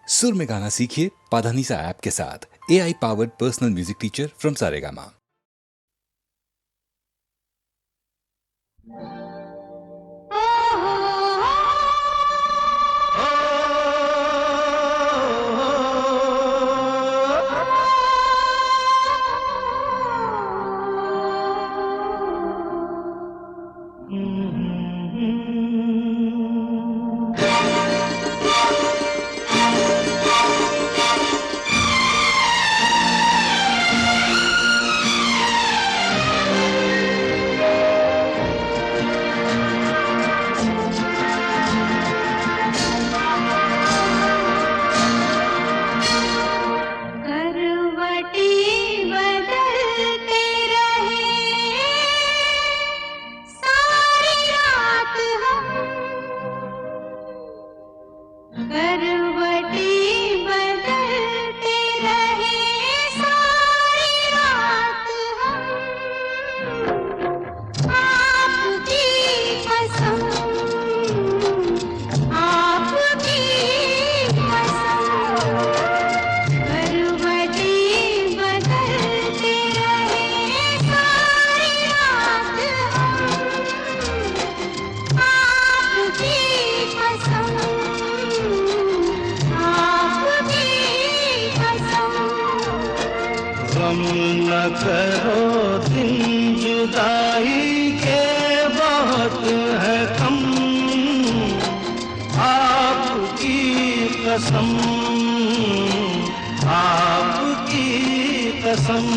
सुर में गाना सीखिए पाधानीसा ऐप के साथ। AI powered personal music teacher from Saregama. गम न करो दिन जुदाई के बहुत है कम, आपकी कसम, आपकी कसम।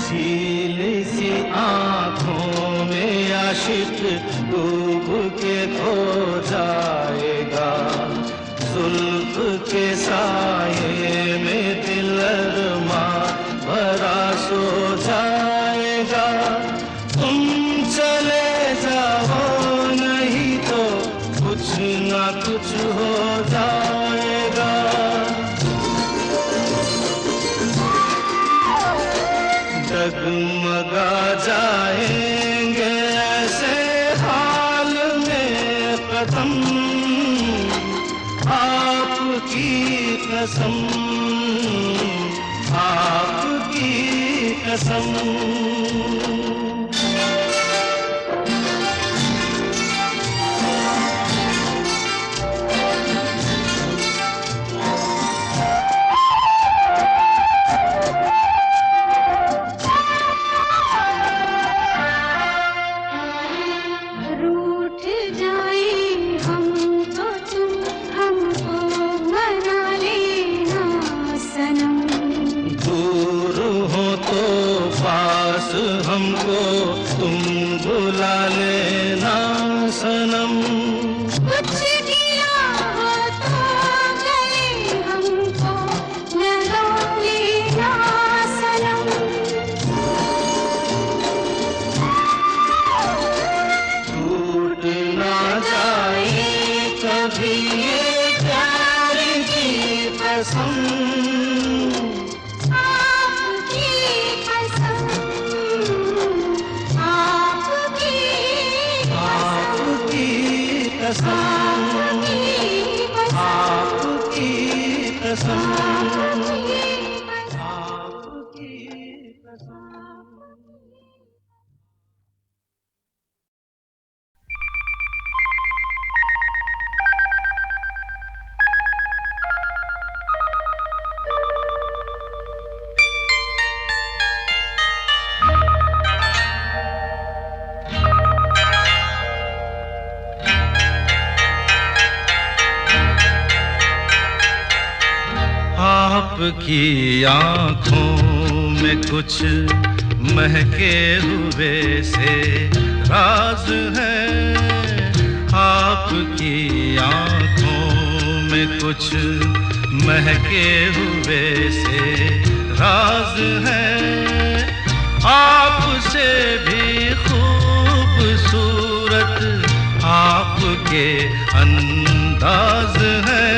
झील सी आँखों में आशिक डूब के खो जाएगा, जुल्फ के साये में दिल अरमा भरा सो जाएगा। तुम चले जाओ नहीं तो कुछ ना कुछ हो जाएगा। डगमगा जाएंगे ऐसे हाल में कदम, आपकी कसम, आपकी कसम। हमको तुम बुला लेना सनम। कुछ दिया हो तो गले हमको लगा लेना सनम। टूट ना जाए कभी ये प्यार की कसम, आपकी कसम। कसम, आपकी कसम, आपकी कसम। आपकी आँखों में कुछ महके हुए से राज है, आपकी आँखों में कुछ महके हुए से राज है, आपसे भी खूबसूरत आपके अंदाज है,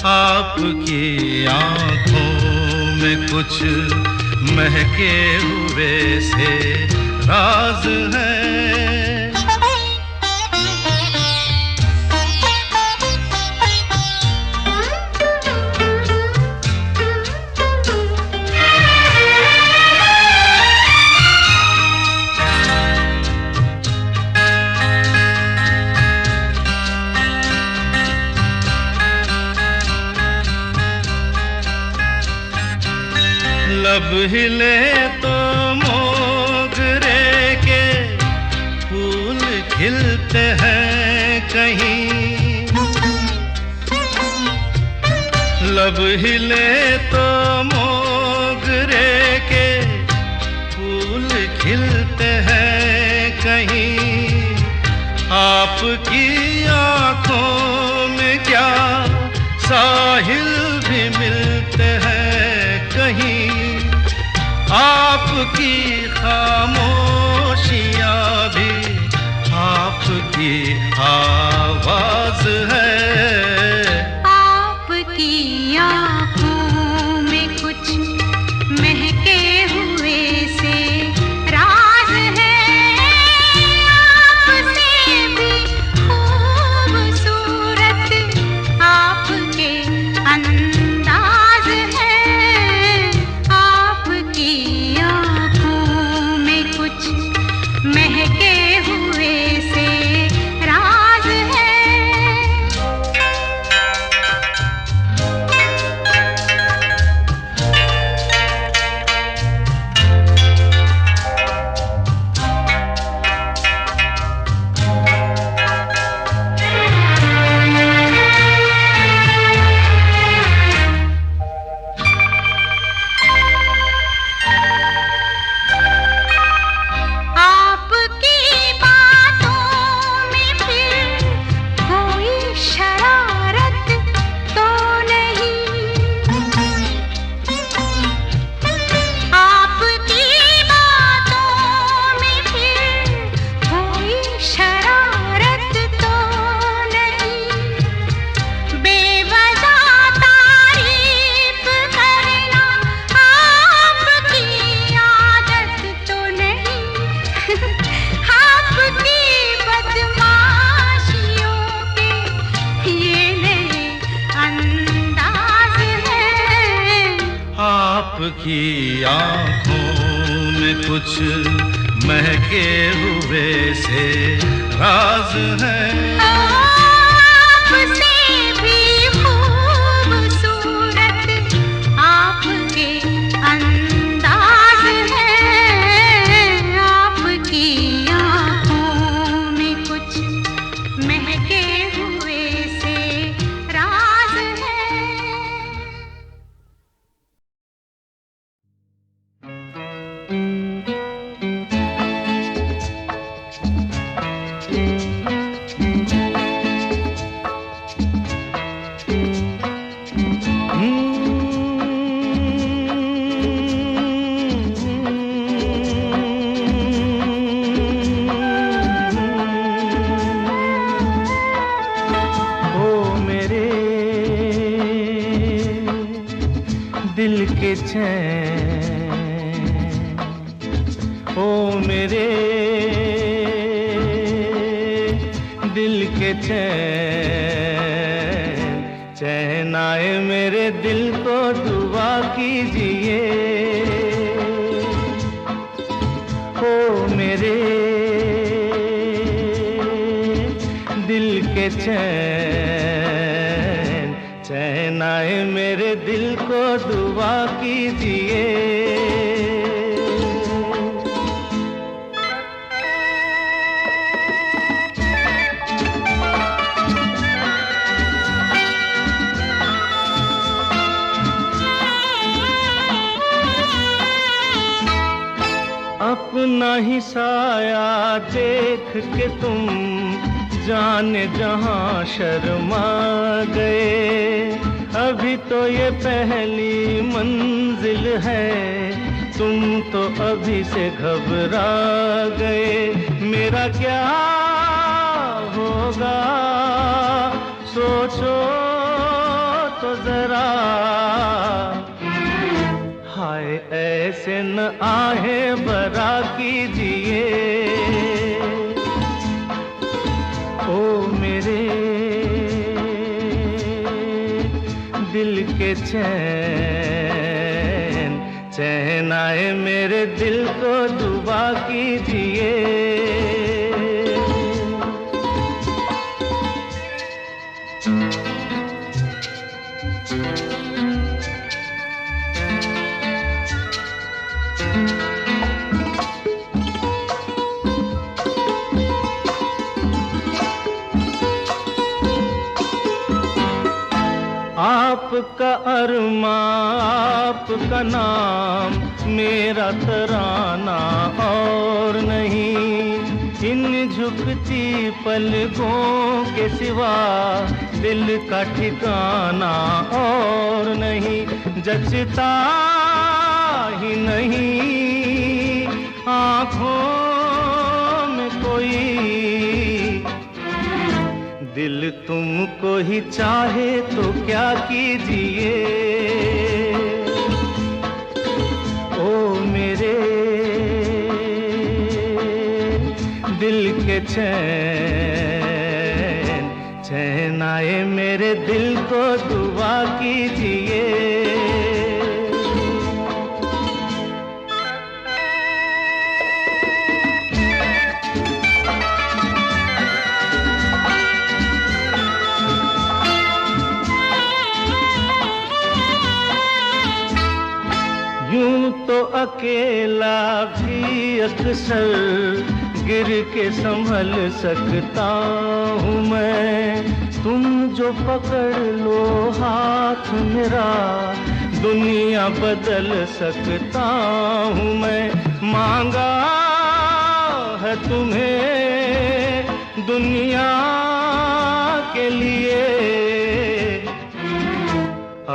आपकी आँखों में कुछ महके हुए से राज है। लब हिले तो मोगरे के फूल खिलते हैं कहीं, लब हिले तो मोगरे के फूल खिलते हैं कहीं, आपकी आँखों में क्या साहिल भी मिलते हैं कहीं, आपकी खामोशियाँ भी आपकी आवाज है, आपकी आँखों में कुछ महके हुए से राज है, आपसे भी खूबसूरत आपके अंदाज है, आपकी आँखों में कुछ महके हुए से राज है। आपकी बातों में फिर कोई शरारत तो नहीं, आपकी बातों में फिर कोई शरारत तो नहीं, बेवजह तारीफ करना आपकी आदत तो नहीं, आपकी बदमाशियों के ये नए अंदाज हैं, आपकी आँखों में कुछ महके हुए से राज है, आपसे भी खूबसूरत आपके अंदाज है, आपकी आँखों में कुछ महके हुए से राज है। दिल के चैन, ओ मेरे दिल के चैन चैन आए मेरे दिल को दुआ कीजिए ओ मेरे दिल के चैन चैन आए मेरे दिल को दुआ कीजिए अपना ही साया देख के तुम जाने जहां शर्मा गए अभी तो ये पहली मंजिल है तुम तो अभी से घबरा गए मेरा क्या होगा सोचो तो जरा हाय ऐसे न आहे बरा कीजिए ओ मेरे दिल के चैन चैन आए मेरे दिल को दुआ कीजिए आपका अरमा आपका नाम मेरा तराना और नहीं इन झुकती पलकों के सिवा दिल का ठिकाना और नहीं जचता ही नहीं आँखों में कोई दिल तुमको ही चाहे तो क्या कीजिए ओ मेरे दिल के चैन चैन आए मेरे दिल को दुआ कीजिए यूं तो अकेला भी अक्सर गिर के संभल सकता हूँ मैं तुम जो पकड़ लो हाथ मेरा दुनिया बदल सकता हूँ मैं मांगा है तुम्हें दुनिया के लिए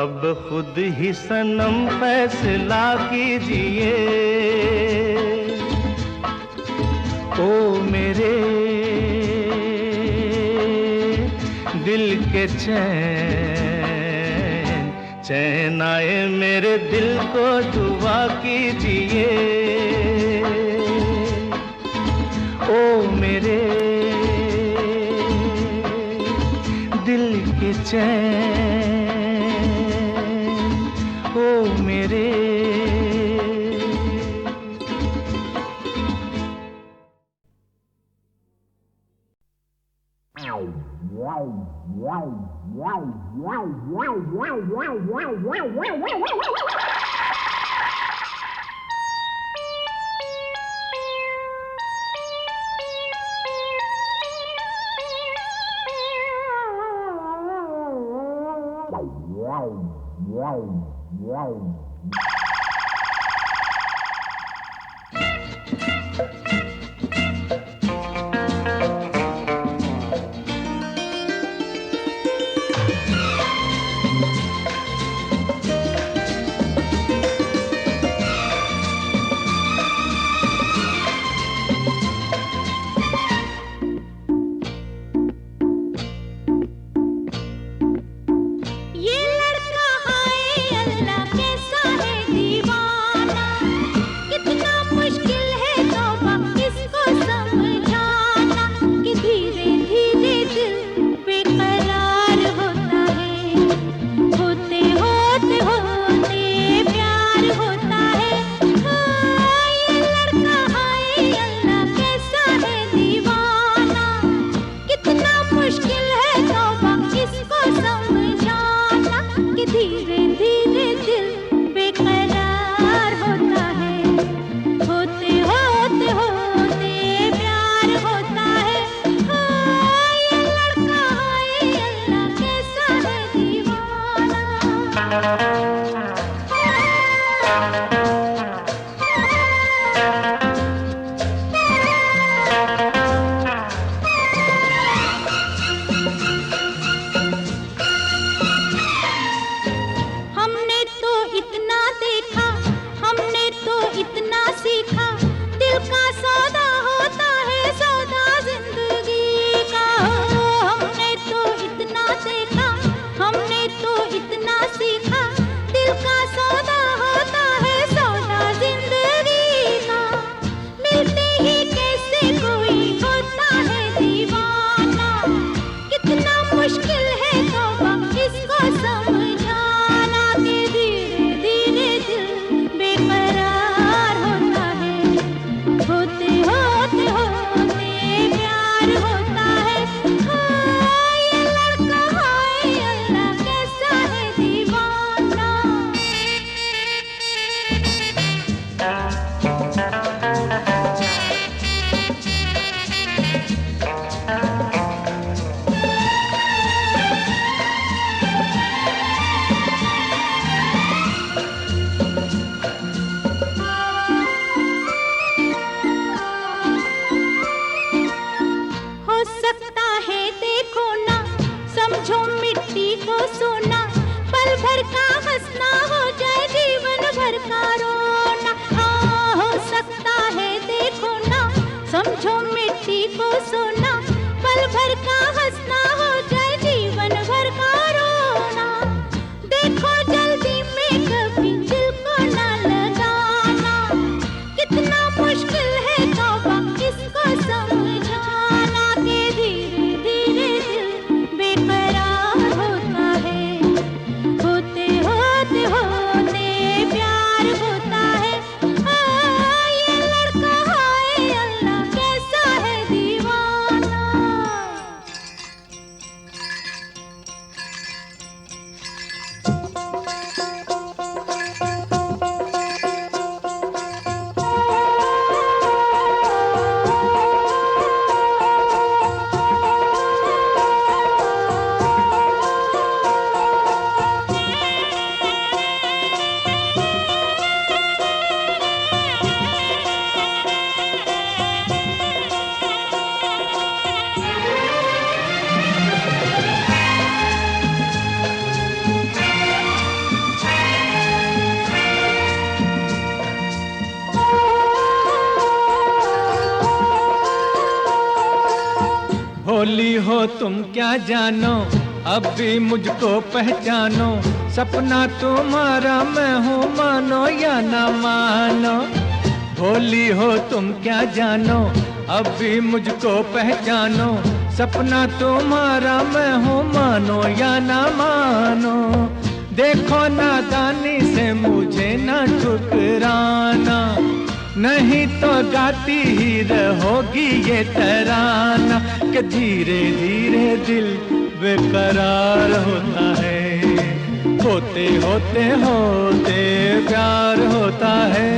अब खुद ही सनम फैसला कीजिए ओ मेरे दिल के चैन चैन आए मेरे दिल को दुआ कीजिए ओ मेरे दिल के चैन ओ मेरे ये लड़का हाय अल्लाह कैसा होते होते होते प्यार होता है। हाँ, ये लड़का हाय अल्लाह कैसा है दीवाना। हो सकता है देखो ना, समझो मिट्टी को सोना, पल भर का हंसना हो जाए जीवन भर का रोना। हाँ, हो सकता है देखो ना, समझो मिट्टी को सोना, पल भर का हंसना हो जाए जीवन भर का रोना। देखो जल्दी में कभी दिल को ना लगाना, कितना मुश्किल है तौबा इसको समझाना कि धीरे धीरे दिल बेकरार होता है। होते होते होते प्यार होता है। हाँ, ये लड़का हाय अल्लाह कैसा है दीवाना। भोली हो तुम क्या जानो, अब भी मुझको पहचानो, सपना तुम्हारा मैं हूँ मानो या ना मानो। भोली हो तुम क्या जानो, अब भी मुझको पहचानो, सपना तुम्हारा मैं हूँ मानो या ना मानो। देखो नादानी से मुझे ना ठुकराना, नहीं तो गाती ही रहोगी ये तराना कि धीरे धीरे दिल बेकरार होता है। होते होते होते प्यार होता है।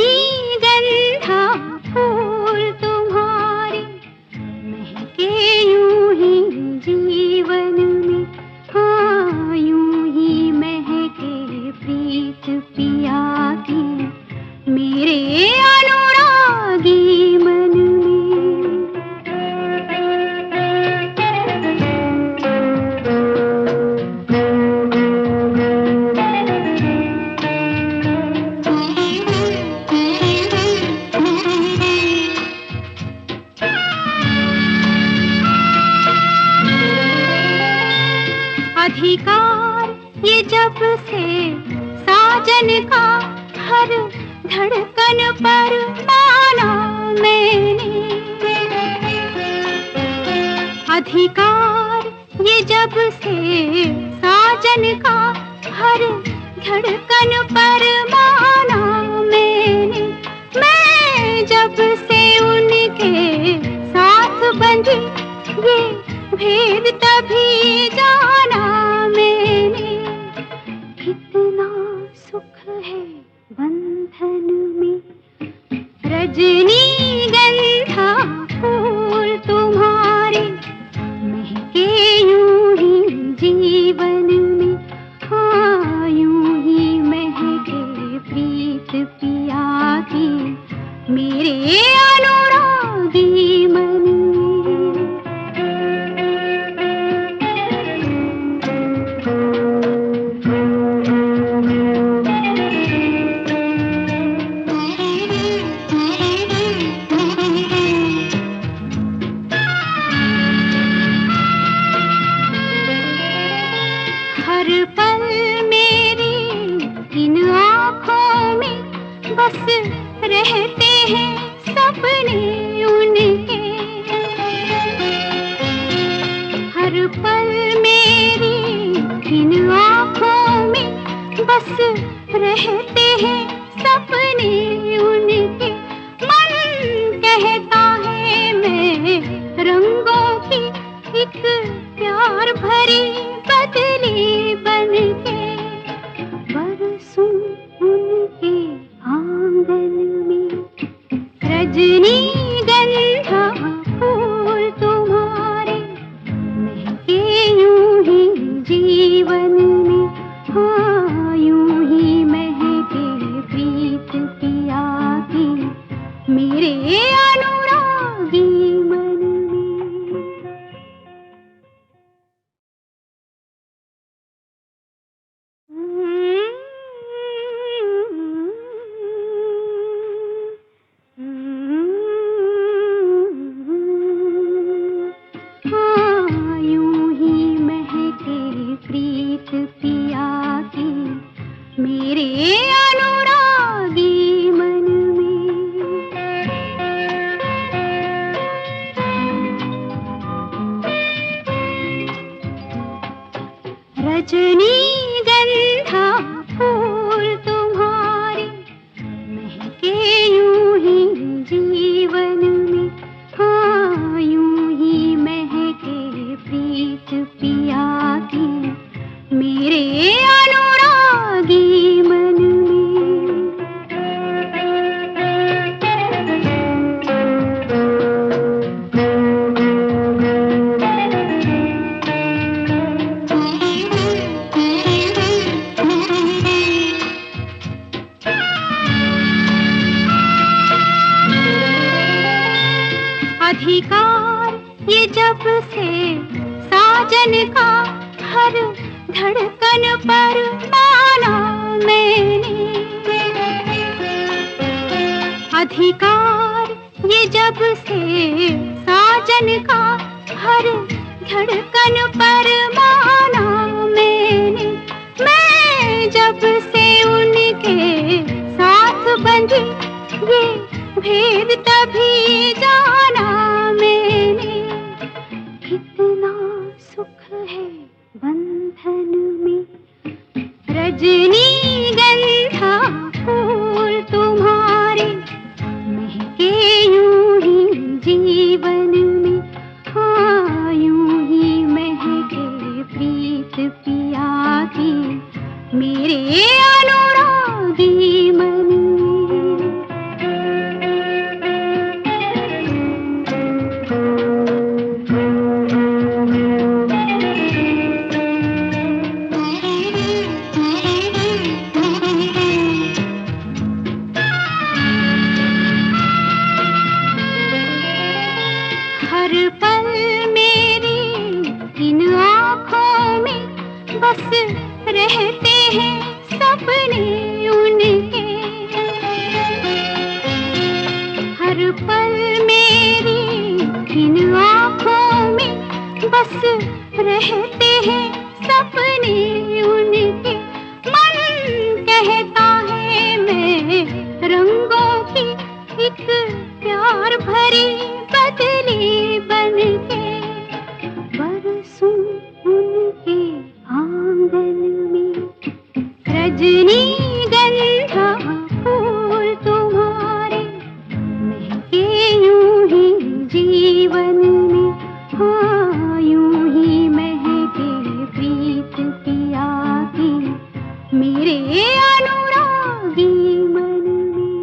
रजनीगंधा फूल तुम्हारे महके यूं ही जीवन में। हाँ, यूं ही महके प्रीत पिया की मेरे अनुरागी मन अधिकार ये जब से साजन का हर धड़कन पर माना मैंने। अधिकार ये जब से साजन का हर धड़कन पर माना मैंने। मैं जब से उनके साथ बंधी ये भेद तभी जाना मैंने। कितना सुख है बंधन में, रजनीगंधा फूल तुम्हारे महके यूं ही जीवन में। हाँ, यूं ही रहते हैं सपने उनके, हर पल मेरी इन आँखों में बस रहते हैं सपने उनके। मन कहता है मैं रंगों की एक प्यार भरी बदली बनके बरसूं उनके आंगन में। रजनीगंधा फूल तुम्हारे महके यूं ही जीवन में, हाँ यूं ही महके प्रीत पिया की मेरे अनुरागी मन में। हाँ यूं ही महके प्रीत पिया की मेरे अनुरागी मन में। रजनीगंधा फूल तुम्हारे महके यूं ही जीवन में, हाँ यूं ही महके प्रीत पिया की मेरे अनुरागी मन अधिकार ये जब से साजन का हर धड़कन पर माना मैंने। अधिकार ये जब से साजन का हर धड़कन पर माना मैंने। मैं जब से उनके साथ बंधी ये भेद तभी जाना मैंने। कितना सुख है बंधन में, रजनीगंधा फूल तुम्हारे महके यूं ही जीवन में, हाँ यूं ही महके प्रीत पिया की मेरे अनुरागी मन में। हर पल मेरी इन आँखों में बस रहते हैं सपने उनके, हर पल मेरी इन आँखों में बस रहते हैं सपने उनके। मन कहता है मैं रंगों की एक प्यार भरी बदली बनके बरसूं उनके आंगन में। रजनीगंधा फूल तुम्हारे महके यूं ही जीवन में, हाँ यूं ही महके प्रीत पिया की मेरे अनुरागी मन में।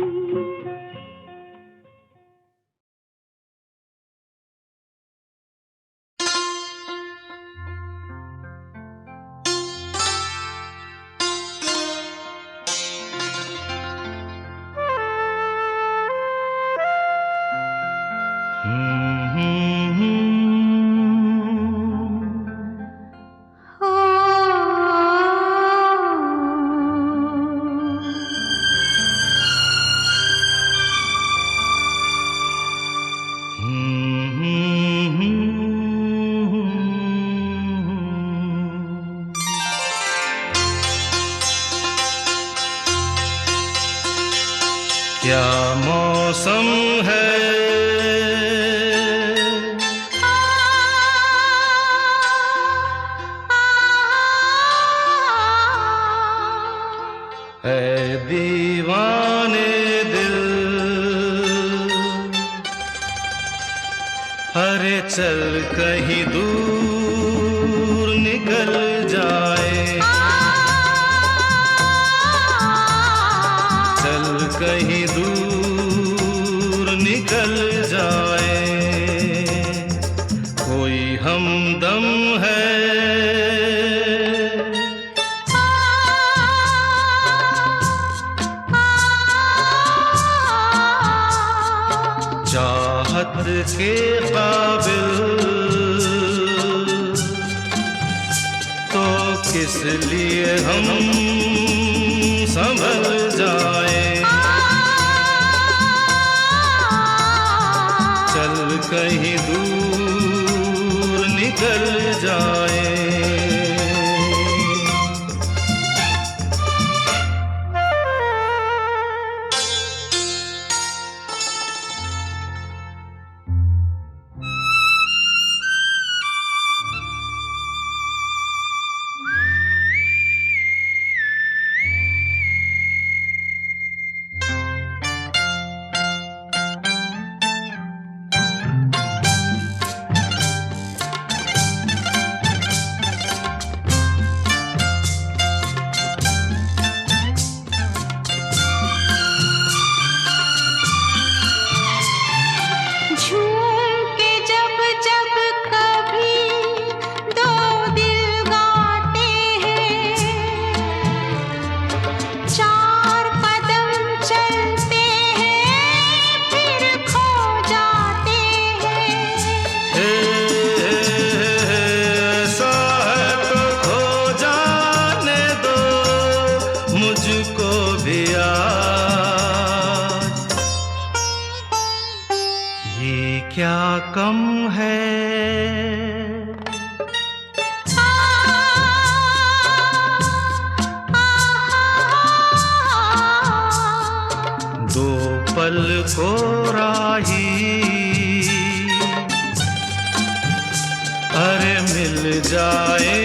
क्या मौसम है दीवाने दिल, अरे चल कहीं दूर निकल जाए, चल कहीं दूर निकल जाए, कोई हमदम है चाहत के काबिल, तो किस लिए हम संभल जाए, चल कहीं दूर निकल जाए। मुझको भी आज ये क्या कम है, दो पल को राही अरे मिल जाए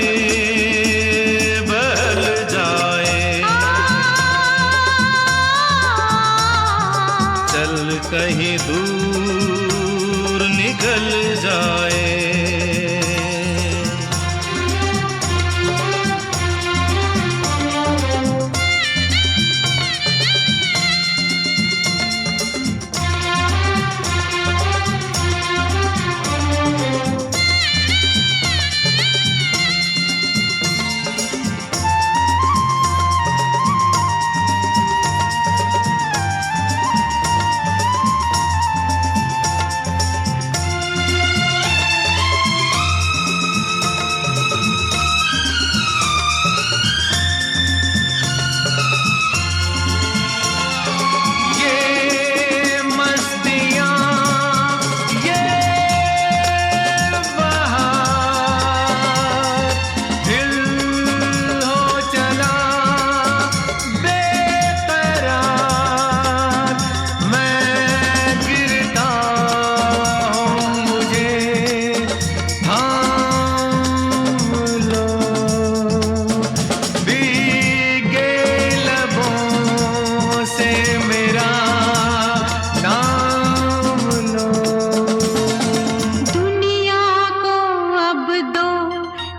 बहल जाए, चल कहीं दूर निकल जाए।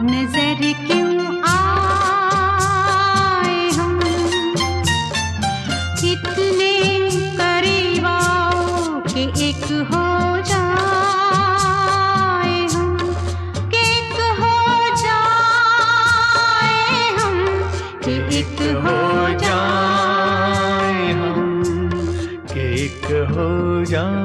नजर क्यों आए हम इतने करीब आओ कि एक हो जाए हम, कि एक हो जाए हम, कि एक हो जाए हम, कि एक हो जाए।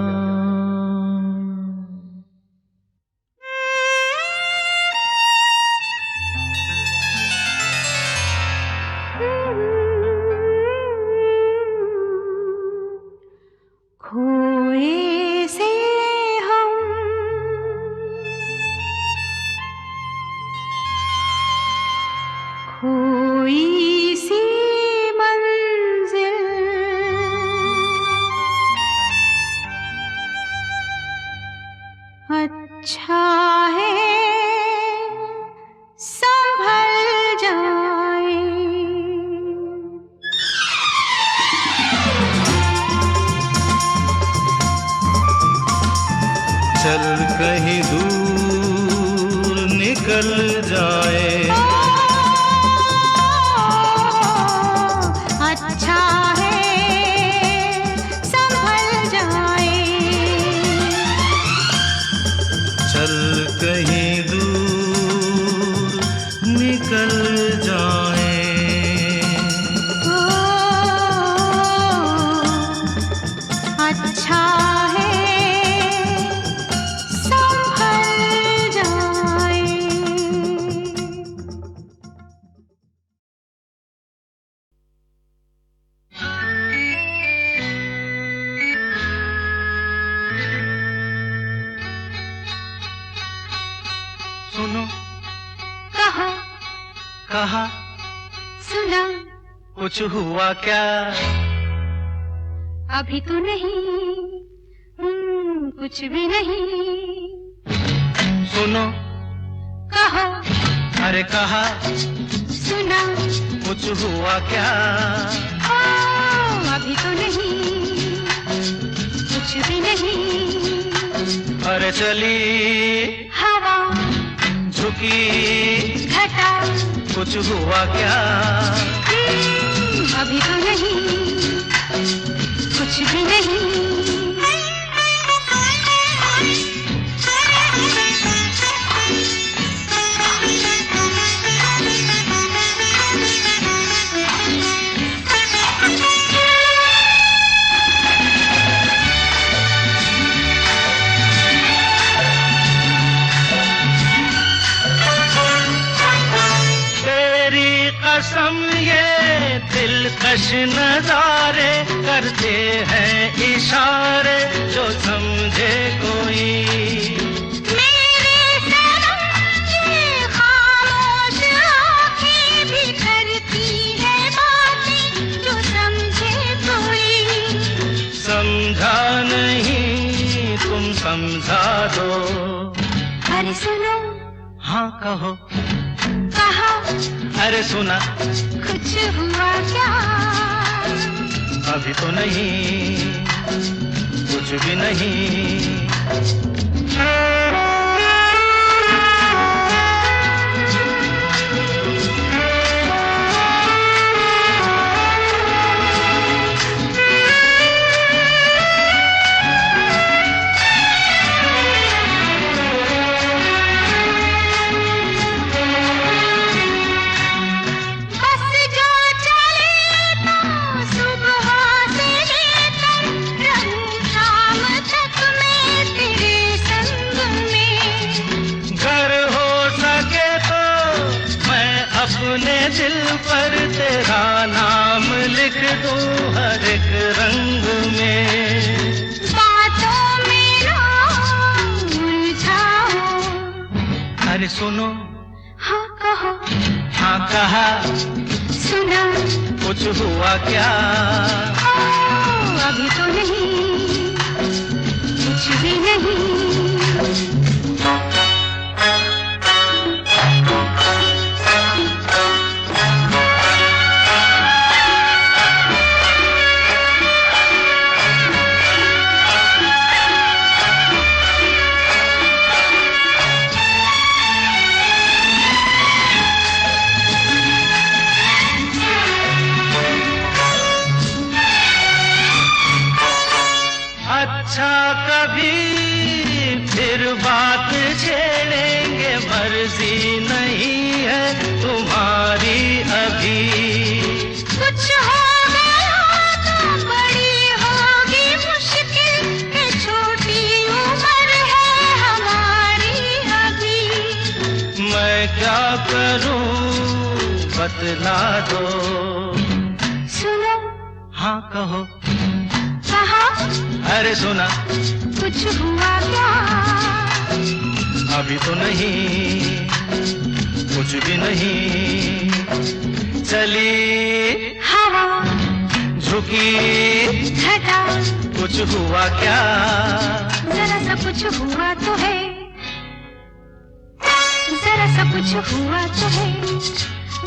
खोए से हम खोई सी मंजिल अच्छा है संभल जाए। चल कहीं दूर निकल जाए। अच्छा है संभल जाए। चल कहीं दूर निकल जाए। अच्छा है संभल जाए। सुनो कहा कहा सुना कुछ हुआ क्या? अभी तो नहीं, कुछ भी नहीं। सुनो कहा अरे कहा सुना कुछ हुआ क्या? अभी तो नहीं, कुछ भी नहीं। अरे चली हवा झुकी घटा कुछ हुआ क्या? अभी तो नहीं, कुछ भी नहीं। कसम ये दिलकश नजारे करते हैं इशारे जो समझे कोई। मेरे सनम ये खामोश आँखें भी करती है बातें जो समझे कोई। समझा नहीं तुम समझा दो। अरे सुनो हाँ कहो कहा अरे सुना कुछ हुआ क्या? अभी तो नहीं, कुछ भी नहीं। अपने दिल पर तेरा नाम लिख दूं हर एक रंग में। बातों में ना उलझाओ। अरे सुनो हाँ कहो हाँ कहा सुना कुछ हुआ क्या? अभी तो नहीं, कुछ भी नहीं। अच्छा कभी फिर बात छेड़ेंगे, मर्जी नहीं है तुम्हारी अभी। कुछ हो गया तो बड़ी होगी मुश्किल, ये छोटी उम्र है हमारी अभी। मैं क्या करूं बतला दो। सुनो हाँ कहो कहा अरे सुना कुछ हुआ क्या? अभी तो नहीं, कुछ भी नहीं। चली हवा झुकी घटा कुछ हुआ क्या? जरा सा कुछ हुआ तो है। सा कुछ हुआ तो है,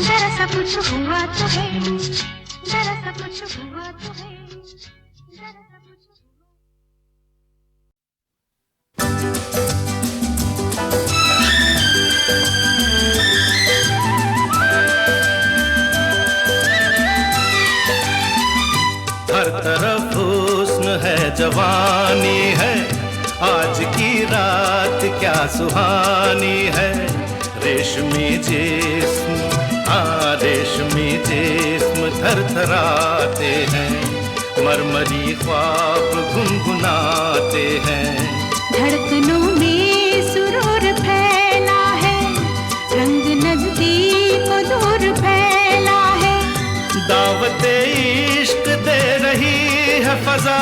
जरा सा कुछ हुआ तो है, जरा सा कुछ हुआ तो है, जरा सा कुछ हर तरफ हुस्न है, जवानी है, आज की रात क्या सुहानी है। रेशमी जिस्म, हाँ रेशमी जिस्म थरथराते हैं, मरमरी ख्वाब गुनगुनाते हैं। धड़कनों में सुरूर फैला है, रंग नजदीक दूर फैला है। दावत इश्क दे रही है फजा,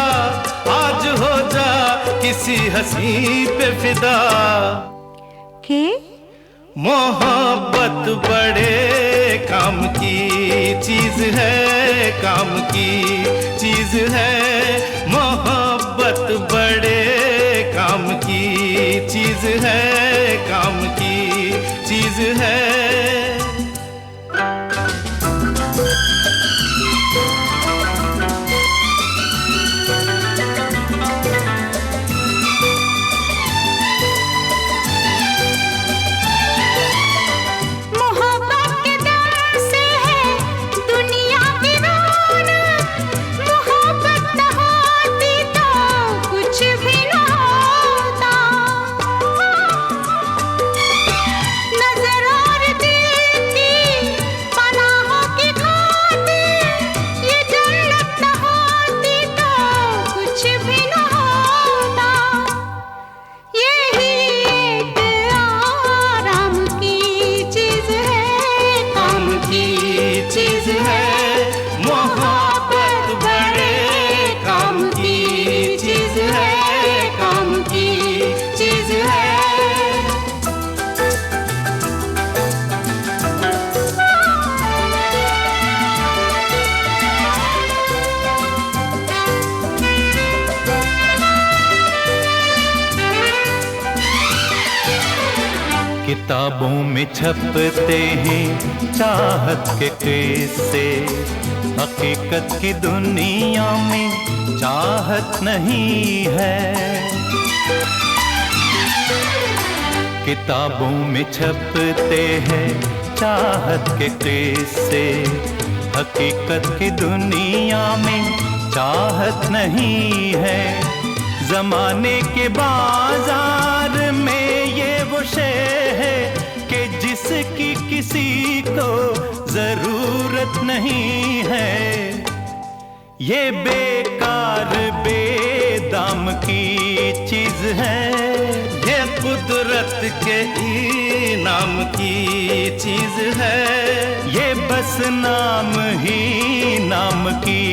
आज हो जा किसी हंसी पे फिदा। के मोहब्बत बड़े काम की चीज है, काम की चीज है। मोहब्बत बड़े काम की चीज है, काम की चीज है। किताबों में छपते हैं चाहत के किस्से, हकीकत की दुनिया में चाहत नहीं है। किताबों में छपते हैं चाहत के किस्से, हकीकत की दुनिया में चाहत नहीं है। जमाने के बाजार में ये वो शे है कि जिसकी किसी को जरूरत नहीं है। ये बेकार बेदाम की चीज है, ये कुदरत के इनाम की चीज है। ये बस नाम ही नाम की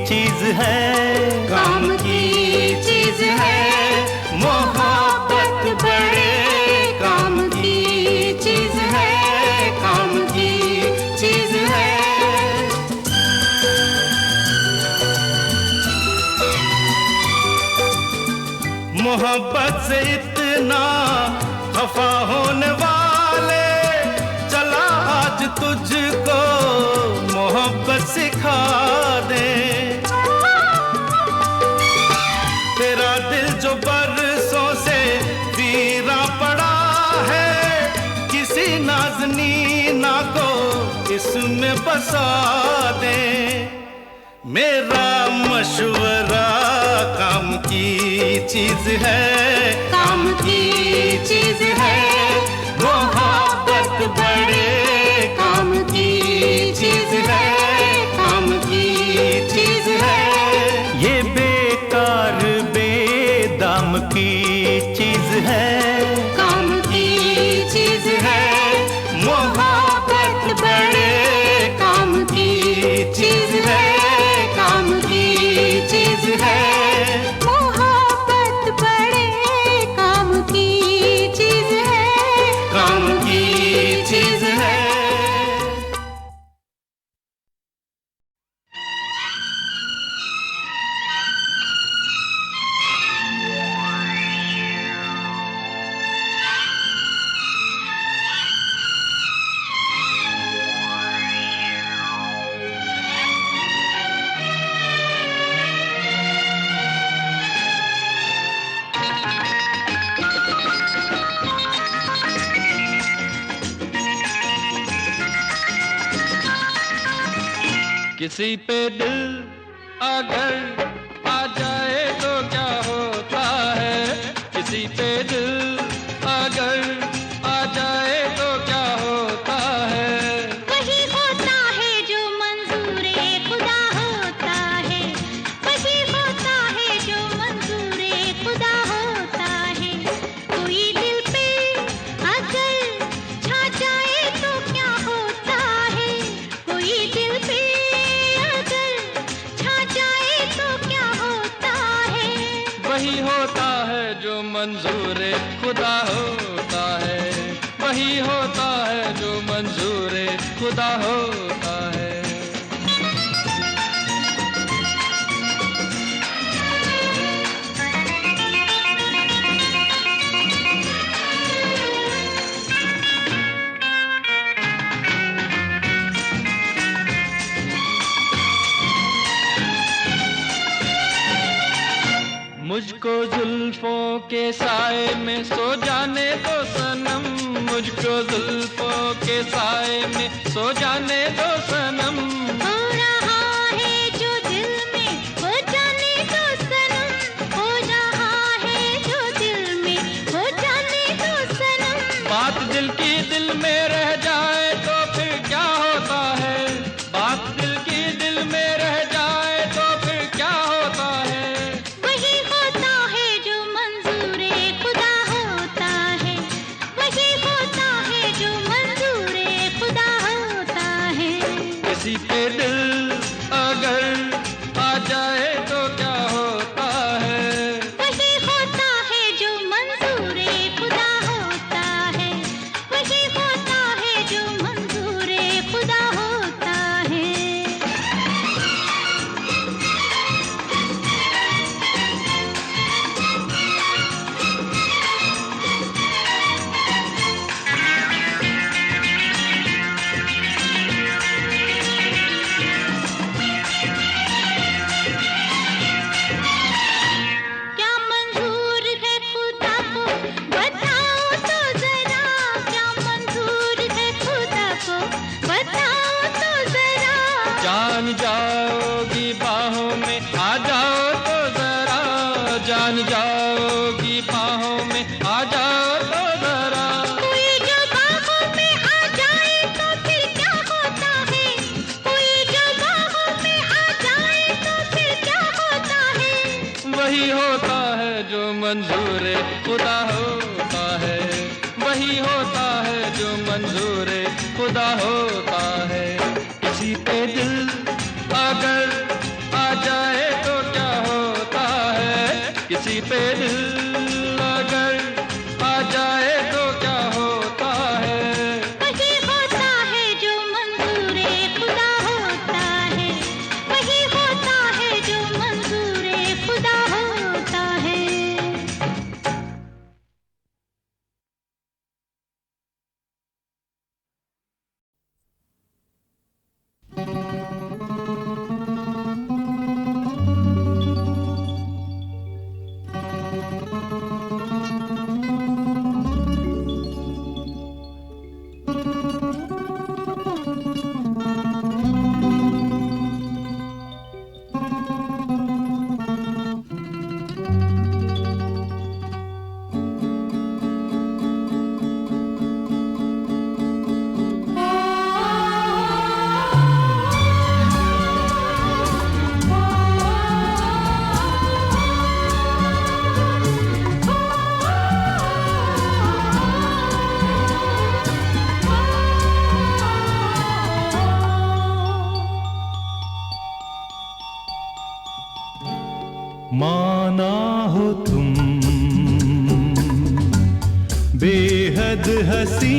चीज है, काम की चीज है। मोहब्बत बड़े काम की चीज है, काम की चीज है। मोहब्बत से इतना खफा होने वाले, चला आज तुझको मोहब्बत सिखा दे। तेरा दिल जो बरसों से वीरा पड़ा है, किसी नाज़नीना को इसमें बसा दे। मेरा मशवरा काम की चीज है, काम की चीज है। मोहब्बत बड़े काम की चीज है, काम की चीज है। ये बेकार बेदाम की चीज है, काम की चीज है। मोहब्बत बड़े काम की चीज है, काम की चीज है। मोहब्बत बड़े काम की चीज है, किसी पे दिल अगर आ जाए तो क्या होता है, किसी पे दिल अगर आ जाए तो क्या होता है। वही होता है जो मंजूरे खुदा होता है, वही होता है जो मंजूरे खुदा होता है। कोई दिल पे अगर छा जाए तो क्या होता है, कोई दिल पे अगर छा जाए तो क्या होता है। वही होता है जो मंजूरे खुदा होता है, वही होता है जो मंजूरे खुदा होता है। मुझको जुल्फों के साए में सो जाने दो सनम, मुझको जुल्फों के साए में सो जाने दो सनम। हो रहा है जो दिल में हो जाने दो सनम, हो रहा है जो दिल में हो जाने दो सनम। बात दिल की दिल में रह जाए तो फिर क्या होता है, बात दिल की दिल में रह जाए तो फिर क्या होता है। वही होता है जो मंजूरे खुदा होता है, वही होता है जो मंजूरे खुदा होता है। किसी पे दिल अगर आ जाए तो क्या होता है, वही होता है जो मंजूरे खुदा होता है, वही होता है जो मंजूरे खुदा होता है। क्या मंजूर है खुदा को बताओ तो जरा, क्या मंजूर है खुदा को बताओ तो जरा। जान जाओगी बाहों में आ जाओ तो जरा, जान जाओगी बाहों में आ जाओ तो जरा। कोई जो बाहों में आ जाए तो फिर क्या होता है, कोई जो बाहों में आ जाए तो फिर क्या होता है। वही होता है जो मंजूरे खुदा होता है, वही होता है जो मंजूरे खुदा होता है। किसी पे दिल अगर आ जाए तो क्या होता है, किसी पे दिल अगर आ जाए तो क्या होता है। वही होता है जो मंजूरे खुदा होता है, वही होता है जो मंजूरे खुदा होता है। माना हो तुम बेहद हसी,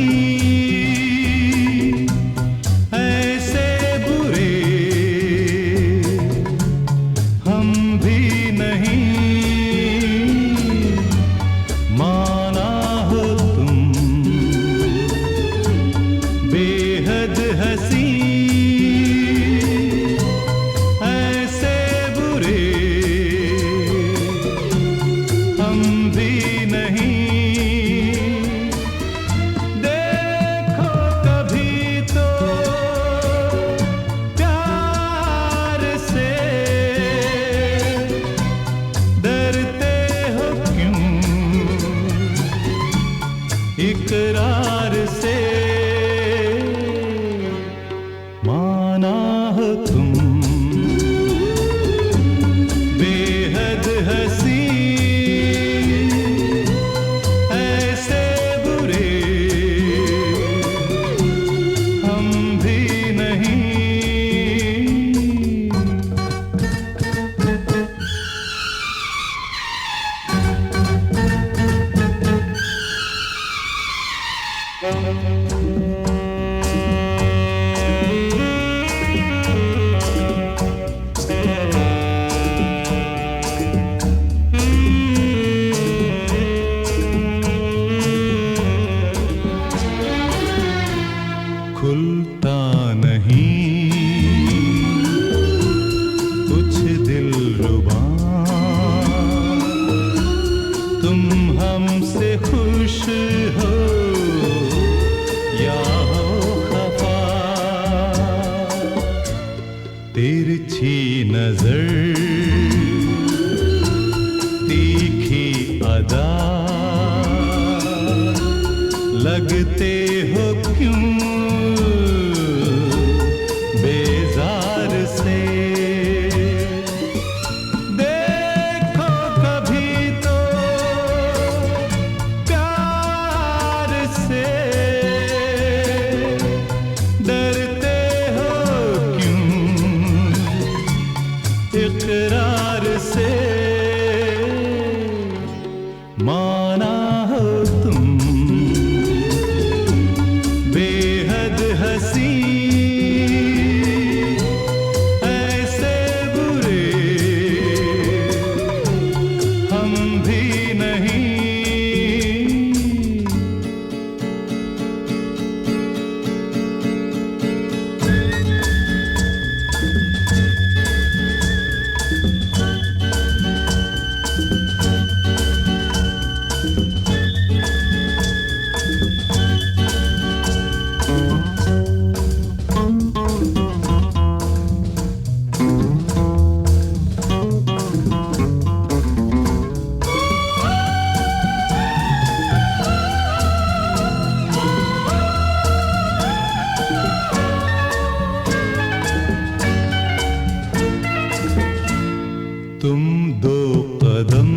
ऐसे बुरे हम भी नहीं। माना हो तुम बेहद हसी, ऐसे बुरे हम भी नहीं। देखो कभी तो प्यार तीखी अदा लगते हो क्यों बेजार से। देखो कभी तो प्यार से, डरते हो क्यों इकरार से। माना हो तुम बेहद हंसी, ऐसे बुरे हम भी नहीं। तुम दो कदम